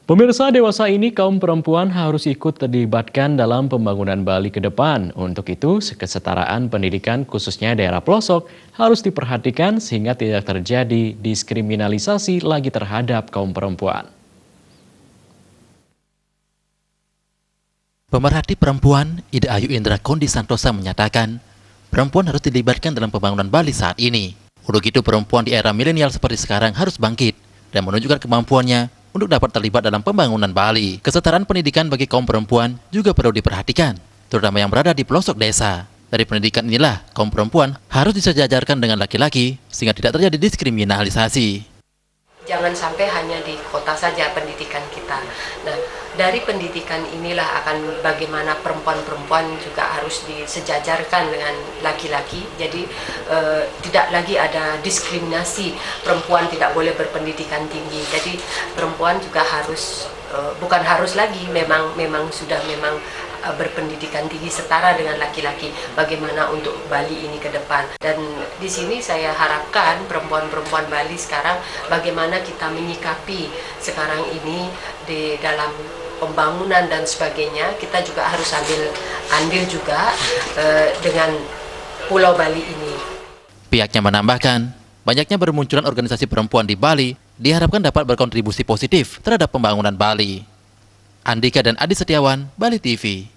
Pemirsa, dewasa ini kaum perempuan harus ikut terlibatkan dalam pembangunan Bali ke depan. Untuk itu, kesetaraan pendidikan khususnya daerah pelosok harus diperhatikan sehingga tidak terjadi diskriminalisasi lagi terhadap kaum perempuan. Pemerhati perempuan, Ida Ayu Indra Kondi Santosa menyatakan, perempuan harus dilibatkan dalam pembangunan Bali saat ini. Untuk itu, perempuan di era milenial seperti sekarang harus bangkit dan menunjukkan kemampuannya untuk dapat terlibat dalam pembangunan Bali. Kesetaraan pendidikan bagi kaum perempuan juga perlu diperhatikan, terutama yang berada di pelosok desa. Dari pendidikan inilah, kaum perempuan harus disejajarkan dengan laki-laki sehingga tidak terjadi diskriminalisasi. Jangan sampai hanya di kota saja pendidikan kita. Nah, dari pendidikan inilah akan bagaimana perempuan-perempuan juga harus disejajarkan dengan laki-laki. Jadi tidak lagi ada diskriminasi, perempuan tidak boleh berpendidikan tinggi. Jadi perempuan juga harus bukan harus lagi, memang sudah berpendidikan tinggi setara dengan laki-laki. Bagaimana untuk Bali ini ke depan. Dan di sini saya harapkan perempuan-perempuan Bali sekarang bagaimana kita menyikapi sekarang ini di dalam pembangunan dan sebagainya. Kita juga harus andil juga dengan Pulau Bali ini. Pihaknya menambahkan, banyaknya bermunculan organisasi perempuan di Bali diharapkan dapat berkontribusi positif terhadap pembangunan Bali. Andika dan Adi Setiawan, Bali TV.